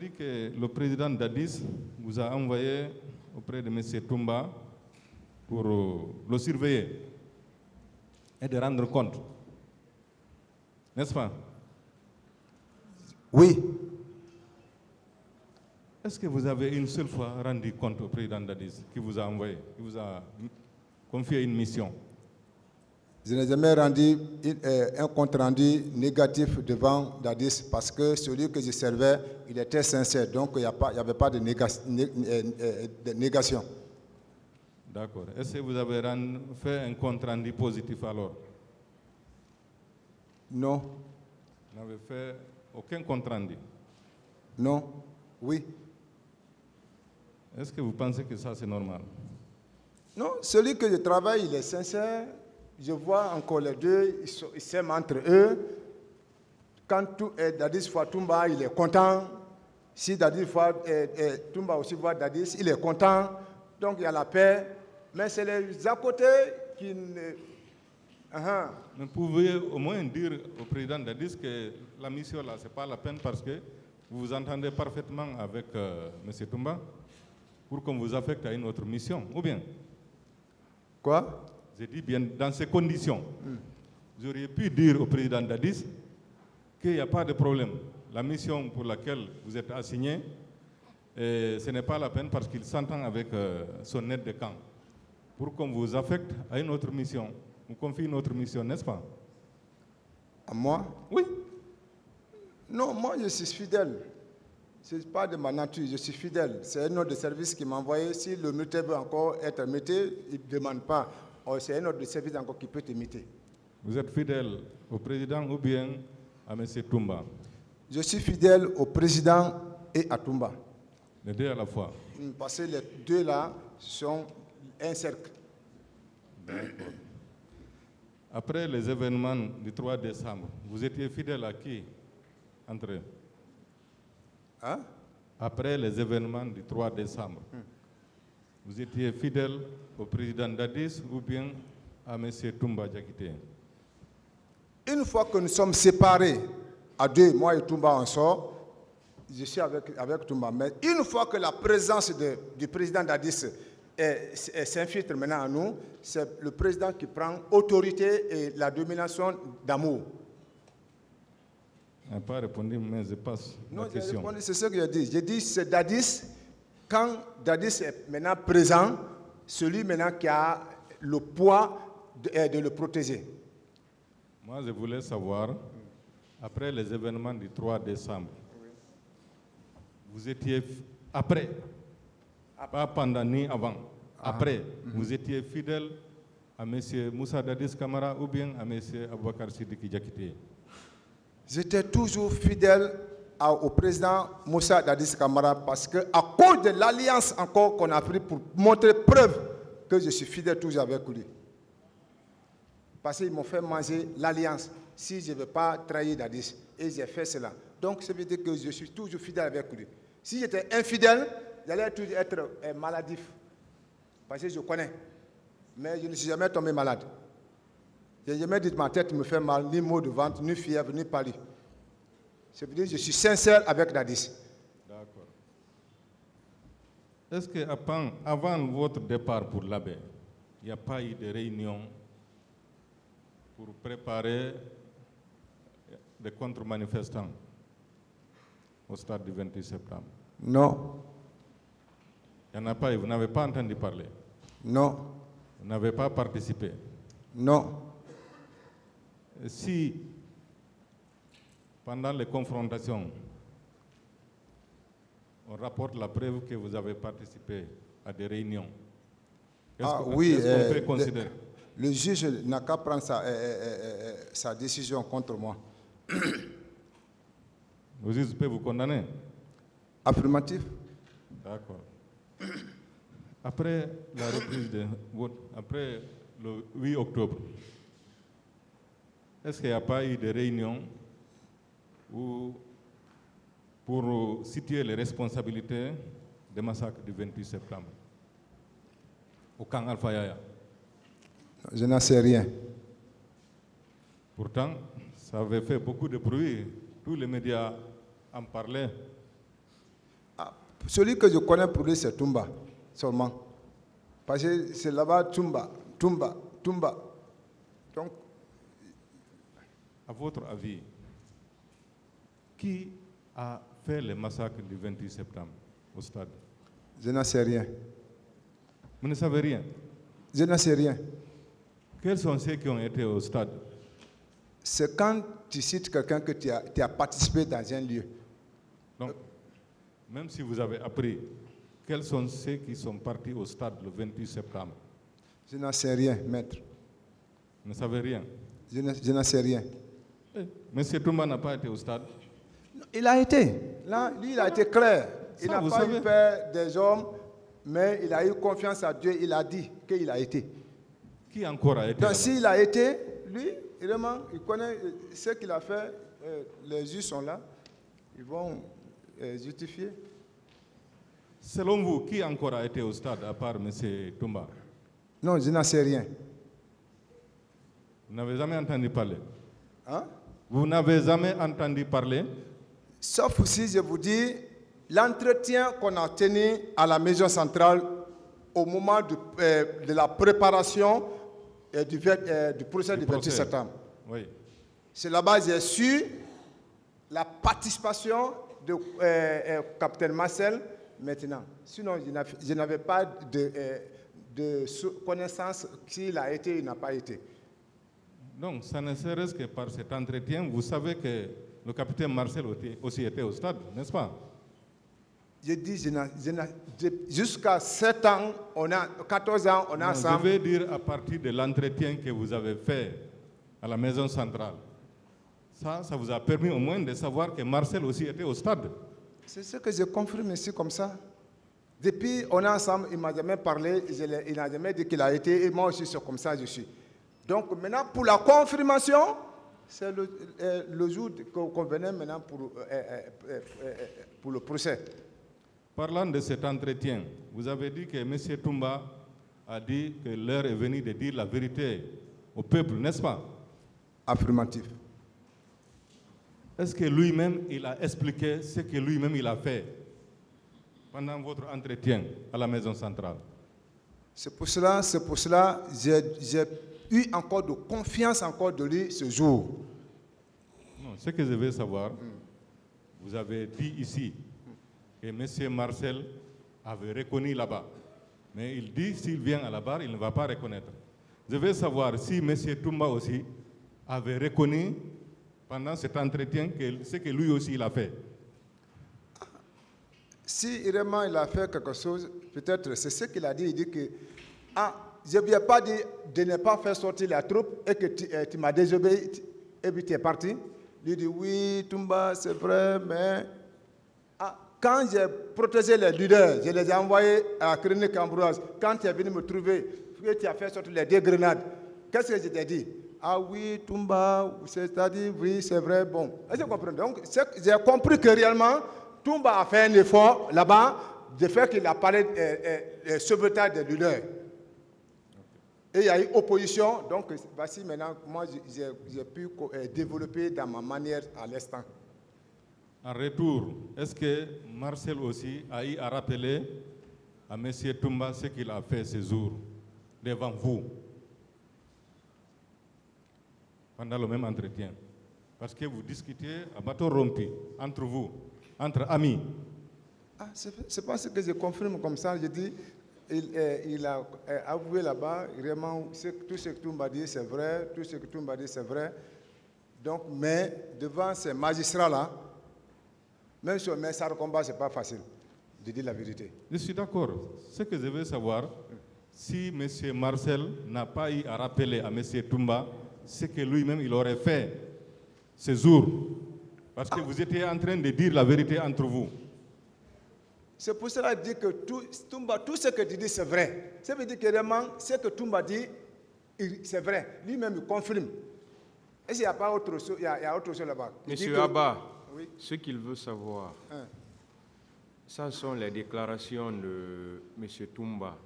dit que le président Dadis vous a envoyé auprès de M. Toumba pour le surveiller et de rendre compte. N'est-ce pas? Oui. Est-ce que vous avez une seule fois rendu compte au président Dadis qui vous a envoyé, qui vous a confié une mission? Je n'ai jamais rendu un compte rendu négatif devant Dadis parce que celui que je servais, il était sincère. Donc il n'y avait pas de négation. D'accord. Est-ce que vous avez fait un compte rendu positif alors? Non. Vous n'avez fait aucun compte rendu? Non. Oui. Est-ce que vous pensez que ça c'est normal? Non, celui que je travaille, il est sincère. Je vois encore les deux, ils s'aiment entre eux. Quand Dadis voit Toumba, il est content. Si Dadis voit Toumba aussi voit Dadis, il est content. Donc il y a la paix. Mais c'est les à côté qui ne... Mais pouvez au moins dire au président Dadis que la mission là, ce n'est pas la peine parce que vous vous entendez parfaitement avec M. Toumba pour qu'on vous affecte à une autre mission, ou bien? Quoi? J'ai dit bien, dans ces conditions, vous auriez pu dire au président Dadis qu'il n'y a pas de problème. La mission pour laquelle vous êtes assigné, ce n'est pas la peine parce qu'il s'entend avec son aide de camp. Pour qu'on vous affecte à une autre mission, vous confie une autre mission, n'est-ce pas? À moi? Oui. Non, moi je suis fidèle. Ce n'est pas de ma nature, je suis fidèle. C'est un autre de service qui m'a envoyé. Si le militaire veut encore être muté, il ne demande pas. C'est un autre de service encore qui peut te muter. Vous êtes fidèle au président ou bien à M. Toumba? Je suis fidèle au président et à Toumba. Les deux à la fois? Parce que les deux là sont un cercle. D'accord. Après les événements du 3 décembre, vous étiez fidèle à qui entre eux? Hein? Après les événements du 3 décembre, vous étiez fidèle au président Dadis ou bien à M. Toumba Diakité? Une fois que nous sommes séparés à deux, moi et Toumba on sort, je suis avec Toumba. Mais une fois que la présence du président Dadis s'infiltre maintenant à nous, c'est le président qui prend autorité et la domination d'amour. Je n'ai pas répondu, mais je passe la question. Non, c'est ce que j'ai dit. J'ai dit c'est Dadis. Quand Dadis est maintenant présent, celui maintenant qui a le poids de le protéger. Moi, je voulais savoir, après les événements du 3 décembre, vous étiez après, pas pendant ni avant, après, vous étiez fidèle à M. Moussa Dadis Camara ou bien à M. Aboubakar Sidiki Diakité? J'étais toujours fidèle au président Moussa Dadis Camara parce qu'à cause de l'alliance encore qu'on a pris pour montrer preuve que je suis fidèle toujours avec lui. Parce qu'ils m'ont fait manger l'alliance si je ne veux pas trahir Dadis. Et j'ai fait cela. Donc ça veut dire que je suis toujours fidèle avec lui. Si j'étais infidèle, j'allais toujours être maladif. Parce que je connais. Mais je ne suis jamais tombé malade. Je n'ai jamais dit que ma tête me fait mal, ni maux de ventre, ni fièvre, ni pâlie. Ça veut dire que je suis sincère avec Dadis. D'accord. Est-ce qu'avant votre départ pour l'abbé, il n'y a pas eu de réunion pour préparer des contre-manifestants au stade du 28 septembre? Non. Il n'y en a pas eu, vous n'avez pas entendu parler? Non. Vous n'avez pas participé? Non. Si, pendant les confrontations, on rapporte la preuve que vous avez participé à des réunions, qu'est-ce qu'on peut considérer? Le juge n'a qu'à prendre sa décision contre moi. Le juge peut vous condamner? Affirmatif. D'accord. Après la reprise de vote, après le 8 octobre, est-ce qu'il n'y a pas eu de réunion pour situer les responsabilités des massacres du 28 septembre au camp Alpha Yaya? Je n'en sais rien. Pourtant, ça avait fait beaucoup de bruit. Tous les médias en parlaient. Celui que je connais pour lui, c'est Toumba, seulement. Parce que c'est là-bas Toumba. Donc, à votre avis, qui a fait le massacre du 28 septembre au stade? je n'en sais rien. Vous ne savez rien. Je n'en sais rien. Quels sont ceux qui ont été au stade? C'est quand tu cites quelqu'un que tu as participé dans un lieu. Donc, même si vous avez appris, quels sont ceux qui sont partis au stade le 28 septembre? Je n'en sais rien, maître. Vous ne savez rien. Je n'en sais rien. Monsieur Toumba n'a pas été au stade. Il a été. Là, lui, il a été clair. Il n'a pas eu peur des hommes, mais il a eu confiance à Dieu. Il a dit qu'il a été. Qui encore a été? Donc, s'il a été, lui, vraiment, il connaît ce qu'il a fait. Les juges sont là. Ils vont justifier. Selon vous, qui encore a été au stade à part M. Toumba? Non, je n'en sais rien. Vous n'avez jamais entendu parler? Hein? Vous n'avez jamais entendu parler? Sauf si je vous dis, l'entretien qu'on a tenu à la maison centrale au moment de la préparation du procès du 28 septembre. Oui. C'est là-bas que j'ai su la participation de capitaine Marcel maintenant. Sinon, je n'avais pas de connaissance s'il a été ou n'a pas été. Donc, ça ne serait-ce que par cet entretien, vous savez que le capitaine Marcel aussi était au stade, n'est-ce pas? Je dis, jusqu'à 7 ans, 14 ans, on a ensemble. Je vais dire à partir de l'entretien que vous avez fait à la maison centrale. Ça vous a permis au moins de savoir que Marcel aussi était au stade. C'est ce que je confirme ici comme ça. Depuis, on est ensemble, il ne m'a jamais parlé, il n'a jamais dit qu'il a été, et moi aussi, c'est comme ça je suis. Donc maintenant, pour la confirmation, c'est le jour qu'on venait maintenant pour le procès. Parlant de cet entretien, vous avez dit que M. Toumba a dit que l'heure est venue de dire la vérité au peuple, n'est-ce pas? Affirmatif. Est-ce que lui-même, il a expliqué ce que lui-même il a fait pendant votre entretien à la maison centrale? C'est pour cela, j'ai eu encore de confiance encore de lui ce jour. Non, ce que je veux savoir, vous avez dit ici que M. Marcel avait reconnu là-bas. Mais il dit s'il vient à la barre, il ne va pas reconnaître. Je veux savoir si M. Toumba aussi avait reconnu pendant cet entretien ce que lui aussi il a fait. Si vraiment il a fait quelque chose, peut-être c'est ce qu'il a dit. Il dit que je ne lui ai pas dit de ne pas faire sortir la troupe et que tu m'as désobéi et puis tu es parti. Il dit oui, Toumba, c'est vrai, mais quand j'ai protégé les leaders, je les ai envoyés à la clinique Ambroise. Quand tu es venu me trouver, tu as fait sortir les 2 grenades. Qu'est-ce que je t'ai dit? Ah oui, Toumba, c'est-à-dire, oui, c'est vrai, bon. Est-ce que vous comprenez? Donc, j'ai compris que réellement, Toumba a fait un effort là-bas, de fait qu'il a parlé de sauvetage des leaders. Et il y a eu opposition, donc voici maintenant, moi j'ai pu développer dans ma manière à l'instant. En retour, est-ce que Marcel aussi a eu à rappeler à M. Toumba ce qu'il a fait ce jour devant vous, pendant le même entretien? Parce que vous discutiez à bateau rompu, entre vous, entre amis. C'est pas ce que je confirme comme ça, je dis, il a avoué là-bas, vraiment, tout ce que Toumba dit, c'est vrai, tout ce que Toumba dit, c'est vrai. Donc, mais devant ces magistrats-là, même sur un ça combat, ce n'est pas facile de dire la vérité. Je suis d'accord. Ce que je veux savoir, si M. Marcel n'a pas eu à rappeler à M. Toumba ce que lui-même il aurait fait ce jour, parce que vous étiez en train de dire la vérité entre vous. C'est pour cela que je dis que Toumba, tout ce que tu dis, c'est vrai. Ça veut dire que vraiment, ce que Toumba dit, c'est vrai. Lui-même, il confirme. Et s'il n'y a pas autre chose, il y a autre chose là-bas. Monsieur Abba, oui. Ce qu'il veut savoir, ça sont les déclarations de M. Toumba.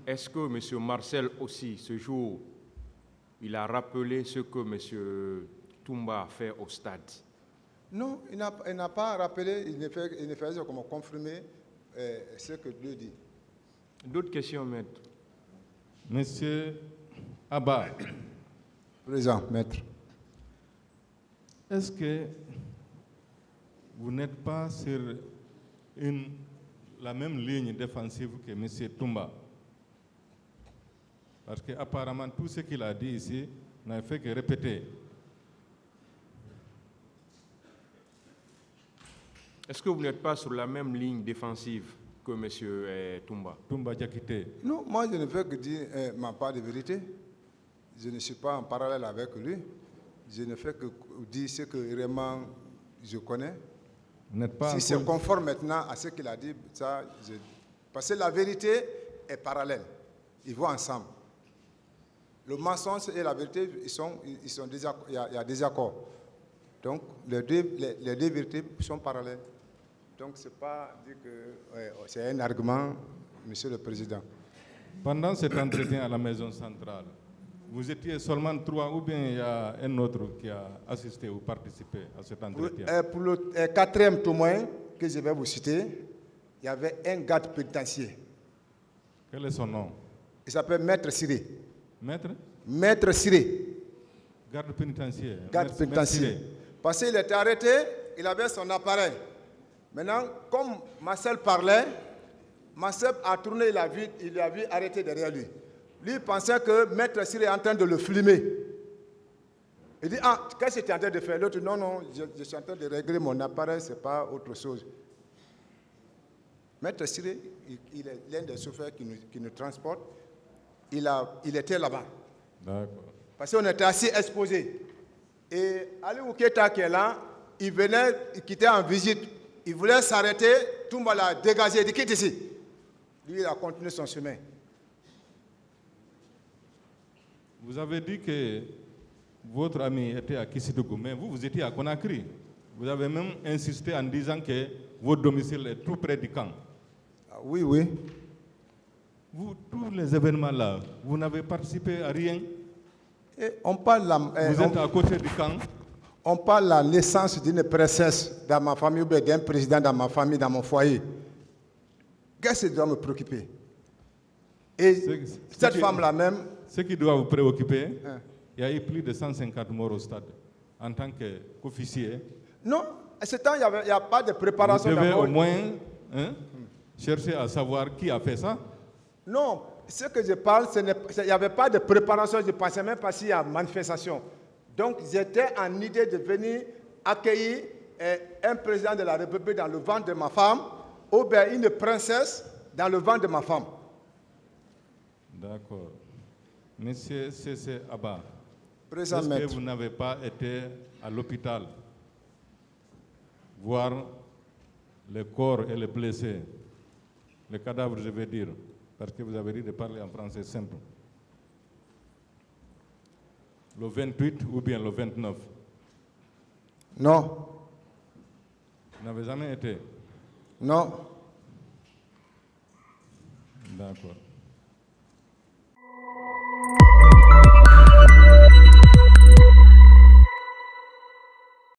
Est-ce que M. Marcel aussi, ce jour, il a rappelé ce que M. Toumba a fait au stade? Non, il n'a pas rappelé, il ne faisait comme confirmer ce que Dieu dit. D'autres questions, maître? Monsieur Abba, Présent, maître. est-ce que vous n'êtes pas sur la même ligne défensive que M. Toumba? Parce qu'apparemment, tout ce qu'il a dit ici n'a fait que répéter. Est-ce que vous n'êtes pas sur la même ligne défensive que M. Toumba? Toumba Diakité. Non, moi je ne fais que dire ma part de vérité. Je ne suis pas en parallèle avec lui. Je ne fais que dire ce que vraiment je connais. Vous n'êtes pas Si c'est conforme maintenant à ce qu'il a dit, ça, parce que la vérité est parallèle. Ils vont ensemble. Le mensonge et la vérité, il y a des accords. Donc, les deux vérités sont parallèles. Donc, ce n'est pas dire que c'est un argument, Monsieur le Président. Pendant cet entretien à la maison centrale, vous étiez seulement 3 ou bien il y a un autre qui a assisté ou participé à cet entretien? Pour le 4e témoin que je vais vous citer, il y avait un garde pénitentiaire. Quel est son nom? Il s'appelle Maître Siré. Maître? Maître Siré. Garde pénitentiaire. Garde pénitentiaire. Parce qu'il était arrêté, il avait son appareil. Maintenant, comme Marcel parlait, Marcel a tourné, il a vu arrêté derrière lui. Lui pensait que Maître Siré est en train de le filmer. Il dit, ah, qu'est-ce que tu es en train de faire? L'autre, non, non, je suis en train de régler mon appareil, ce n'est pas autre chose. Maître Siré, il est l'un des chauffeurs qui nous transporte. Il était là-bas. D'accord. Parce qu'on était assez exposés. Et Ali Ouketa qui est là, il venait, il quittait en visite. Il voulait s'arrêter, Toumba l'a dégagé, il dit quitte ici. Lui, il a continué son chemin. Vous avez dit que votre ami était à Kisitougou, mais vous étiez à Conakry. Vous avez même insisté en disant que votre domicile est tout près du camp. Ah, oui, oui. Vous, tous les événements là, vous n'avez participé à rien. Et on parle vous êtes à côté du camp. On parle de la naissance d'une princesse dans ma famille ou d'un président dans ma famille, dans mon foyer. Qu'est-ce qui doit me préoccuper? Et cette femme-là même... Ce qui doit vous préoccuper, il y a eu plus de 150 morts au stade en tant qu'officier. Non, à ce temps, il n'y a pas de préparation. Vous devez au moins chercher à savoir qui a fait ça. Non, ce que je parle, il n'y avait pas de préparation, je ne pensais même pas s'il y a manifestation. Donc, j'étais en idée de venir accueillir un président de la République dans le ventre de ma femme, ou bien une princesse dans le ventre de ma femme. D'accord. Monsieur C.C. Abba, est-ce que vous n'avez pas été à l'hôpital voir les corps et les blessés, les cadavres, je veux dire, parce que vous avez dit de parler en français simple? Le 28 ou bien le 29? Non. Vous n'avez jamais été? Non. D'accord.